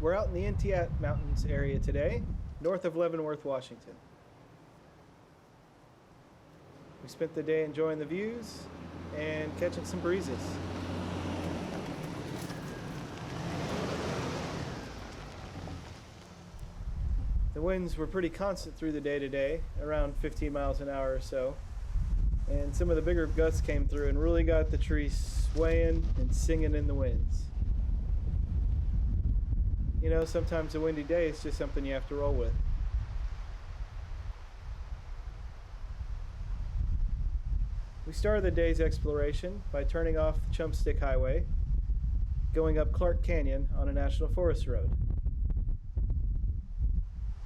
We're out in the Entiat Mountains area today, north of Leavenworth, Washington. We spent the day enjoying the views and catching some breezes. The winds were pretty constant through the day today, around 15 miles an hour or so. And some of the bigger gusts came through and really got the trees swaying and singing in the winds. You know, sometimes a windy day is just something you have to roll with. We started the day's exploration by turning off the Chumpstick Highway, going up Clark Canyon on a National Forest road.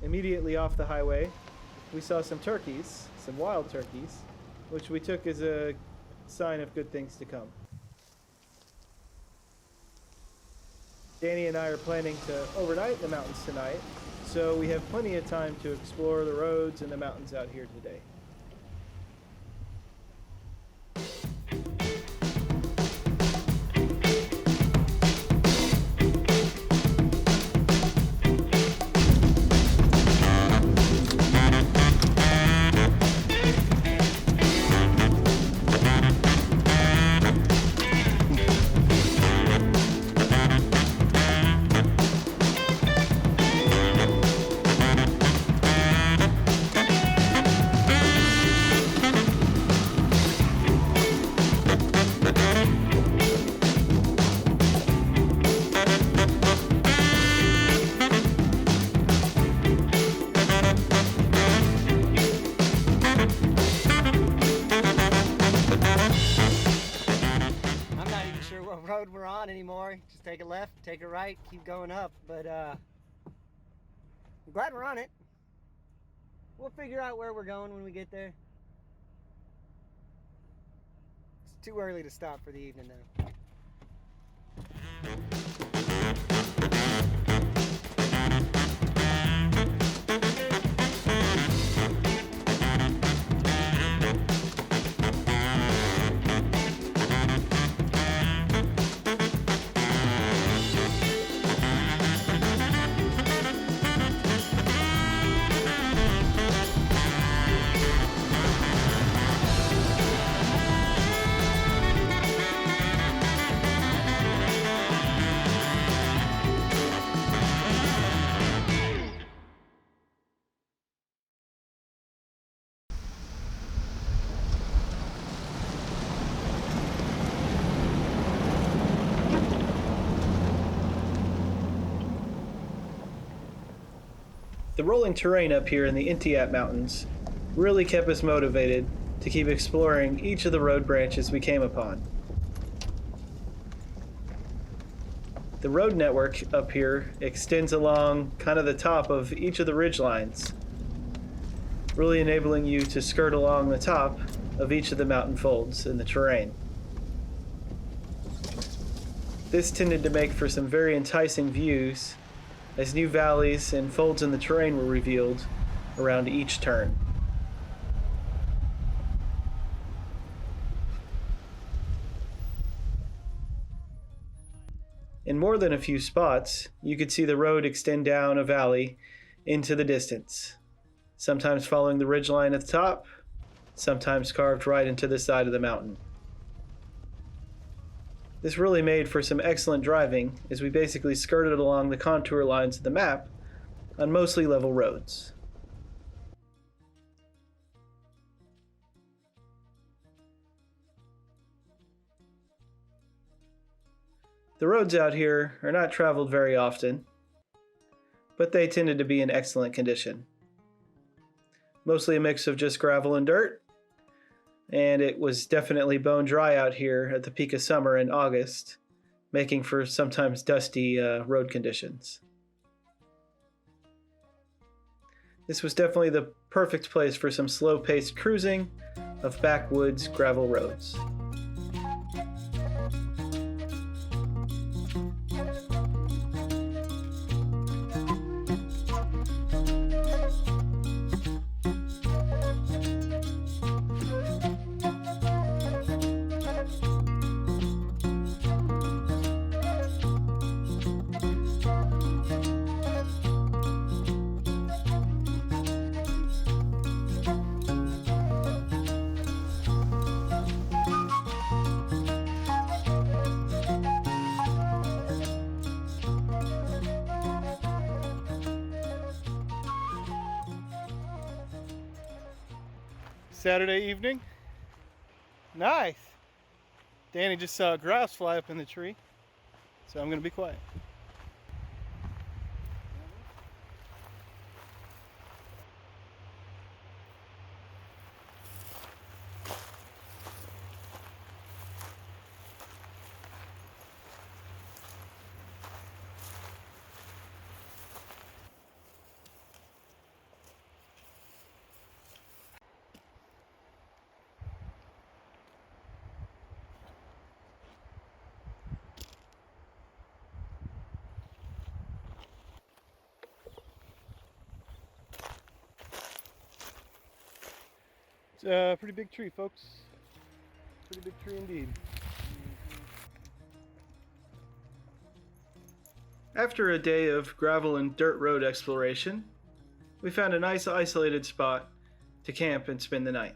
Immediately off the highway, we saw some turkeys, some wild turkeys, which we took as a sign of good things to come. Danny and I are planning to overnight in the mountains tonight, so we have plenty of time to explore the roads and the mountains out here today. Road we're on anymore. Just take a left, take a right, keep going up. But I'm glad we're on it. We'll figure out where we're going when we get there. It's too early to stop for the evening though. The rolling terrain up here in the Entiat Mountains really kept us motivated to keep exploring each of the road branches we came upon. The road network up here extends along kind of the top of each of the ridge lines, really enabling you to skirt along the top of each of the mountain folds in the terrain. This tended to make for some very enticing views as new valleys and folds in the terrain were revealed around each turn. In more than a few spots, you could see the road extend down a valley into the distance, sometimes following the ridgeline at the top, sometimes carved right into the side of the mountain. This really made for some excellent driving as we basically skirted along the contour lines of the map on mostly level roads. The roads out here are not traveled very often, but they tended to be in excellent condition. Mostly a mix of just gravel and dirt, and it was definitely bone dry out here at the peak of summer in August, making for sometimes dusty road conditions. This was definitely the perfect place for some slow-paced cruising of backwoods gravel roads. Saturday evening. Nice. Danny just saw a grouse fly up in the tree, so I'm gonna be quiet. It's a pretty big tree, folks. Pretty big tree indeed. After a day of gravel and dirt road exploration, we found a nice isolated spot to camp and spend the night.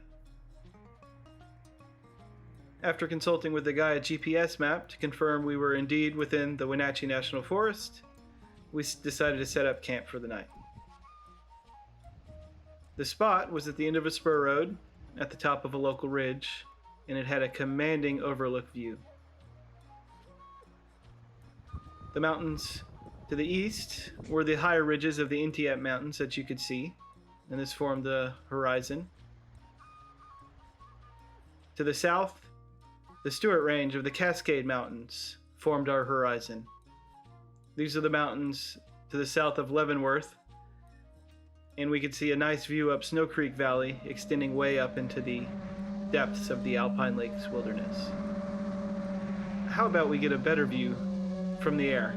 After consulting with the guy at GPS Map to confirm we were indeed within the Wenatchee National Forest, we decided to set up camp for the night. The spot was at the end of a spur road at the top of a local ridge, and it had a commanding overlook view. The mountains to the east were the higher ridges of the Entiat Mountains that you could see, and this formed the horizon. To the south, the Stewart Range of the Cascade Mountains formed our horizon. These are the mountains to the south of Leavenworth, and we could see a nice view up Snow Creek Valley extending way up into the depths of the Alpine Lakes wilderness. How about we get a better view from the air?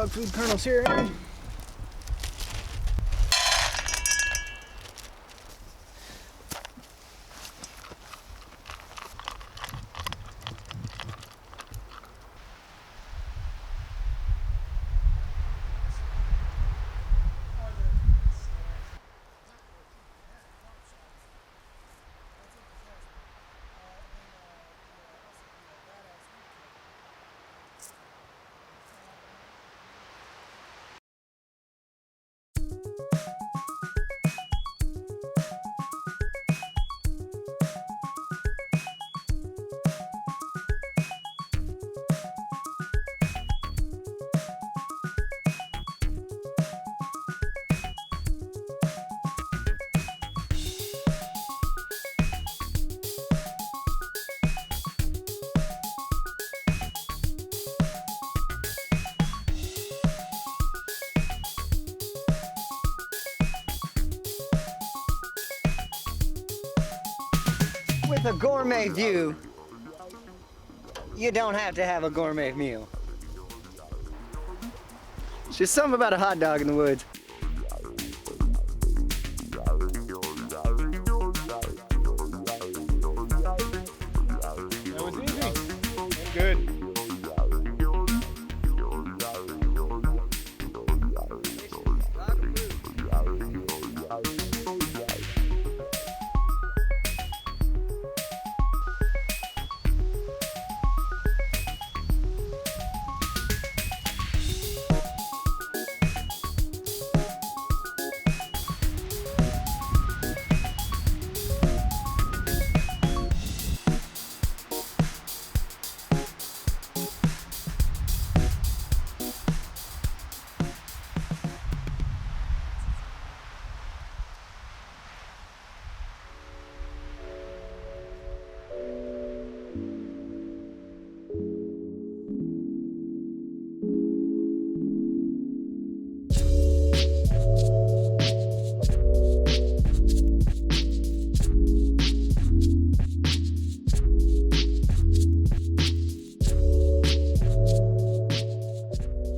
dog food kernels here, Aaron. with a gourmet view, you don't have to have a gourmet meal. It's just something about a hot dog in the woods. That was easy and good.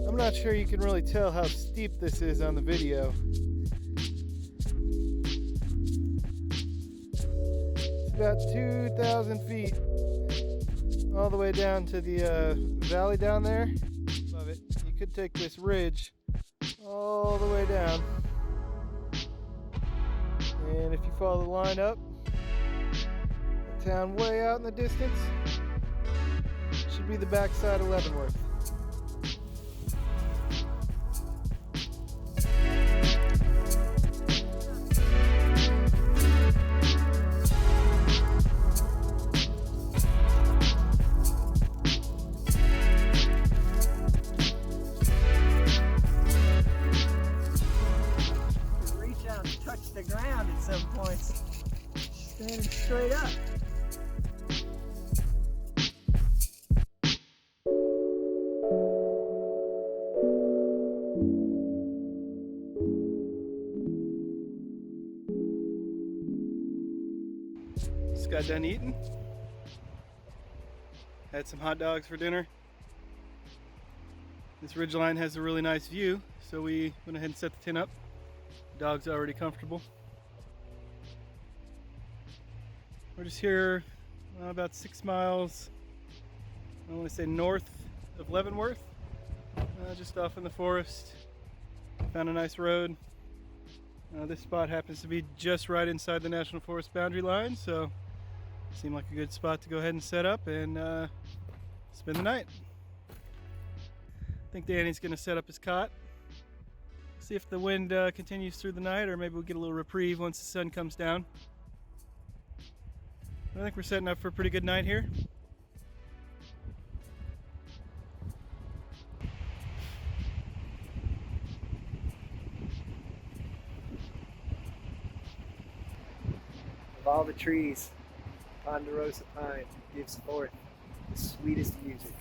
I'm not sure you can really tell how steep this is on the video. It's about 2,000 feet all the way down to the valley down there. Above it, you could take this ridge all the way down, and if you follow the line up, the town way out in the distance should be the backside of Leavenworth. The ground at some points, standing straight up. Just got done eating. Had some hot dogs for dinner. This ridgeline has a really nice view, so we went ahead and set the tent up. Dog's already comfortable. We're just here about 6 miles, I want to say north of Leavenworth, just off in the forest. Found a nice road. This spot happens to be just right inside the National Forest boundary line, so it seemed like a good spot to go ahead and set up and spend the night. I think Danny's going to set up his cot. See if the wind continues through the night, or maybe we'll get a little reprieve once the sun comes down. I think we're setting up for a pretty good night here. Of all the trees, ponderosa pine gives forth the sweetest music.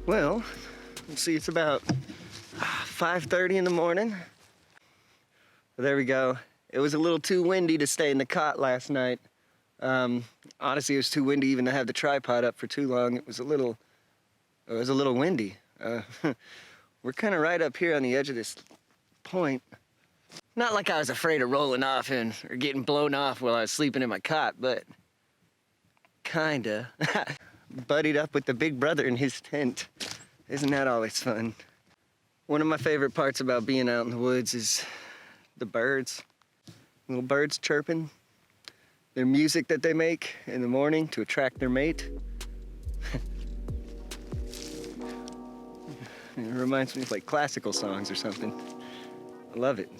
Well, let's see, it's about 5:30 in the morning. There we go. It was a little too windy to stay in the cot last night. Honestly, it was too windy even to have the tripod up for too long. It was a little windy. We're kind of right up here on the edge of this point. Not like I was afraid of rolling off or getting blown off while I was sleeping in my cot, but kinda. Buddied up with the big brother in his tent. Isn't that always fun? One of my favorite parts about being out in the woods is the birds. Little birds chirping. Their music that they make in the morning to attract their mate. It reminds me of like classical songs or something. I love it.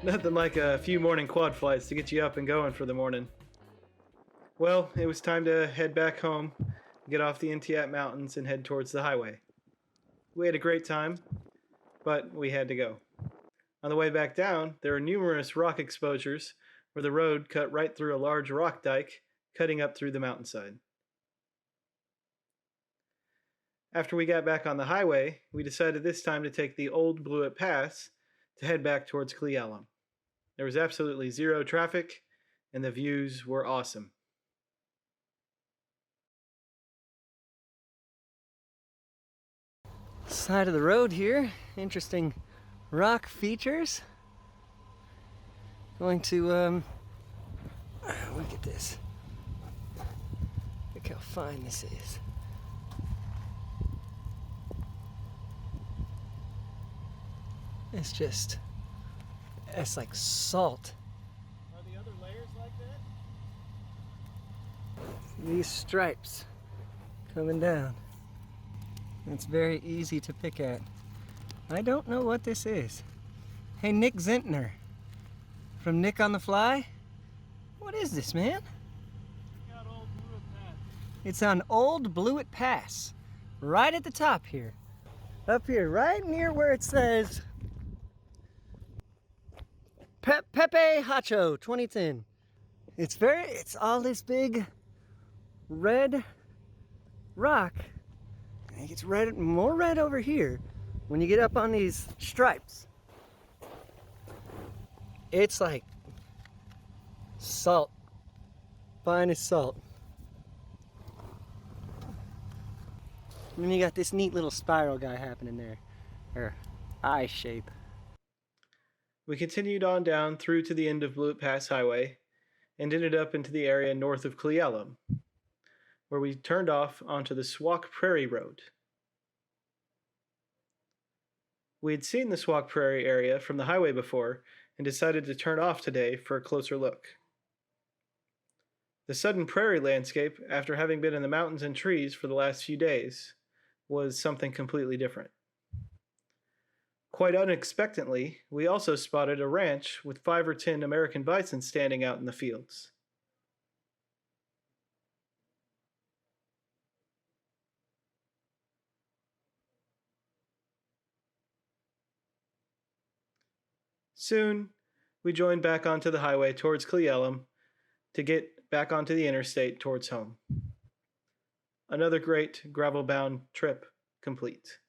Nothing like a few morning quad flights to get you up and going for the morning. Well, it was time to head back home, get off the Entiat Mountains, and head towards the highway. We had a great time, but we had to go. On the way back down, there were numerous rock exposures where the road cut right through a large rock dike, cutting up through the mountainside. After we got back on the highway, we decided this time to take the old Blewett Pass to head back towards Cle Elum. There was absolutely zero traffic, and the views were awesome. Side of the road here, interesting rock features. Going to look at this. Look how fine this is. It's like salt. Are the other layers like that? These stripes coming down. It's very easy to pick at. I don't know what this is. Hey, Nick Zentner from Nick on the Fly. What is this, man? It's on Old Blewett Pass, right at the top here. Up here, right near where it says Pepe Hacho 2010. It's all this big red rock. And it gets red, more red over here when you get up on these stripes. It's like salt, finest salt. And then you got this neat little spiral guy happening there, or eye shape. We continued on down through to the end of Blewett Pass Highway and ended up into the area north of Cle Elum, where we turned off onto the Swauk Prairie Road. We had seen the Swauk Prairie area from the highway before and decided to turn off today for a closer look. The sudden prairie landscape, after having been in the mountains and trees for the last few days, was something completely different. Quite unexpectedly, we also spotted a ranch with 5 or 10 American bison standing out in the fields. Soon, we joined back onto the highway towards Cle Elum to get back onto the interstate towards home. Another great gravel-bound trip complete.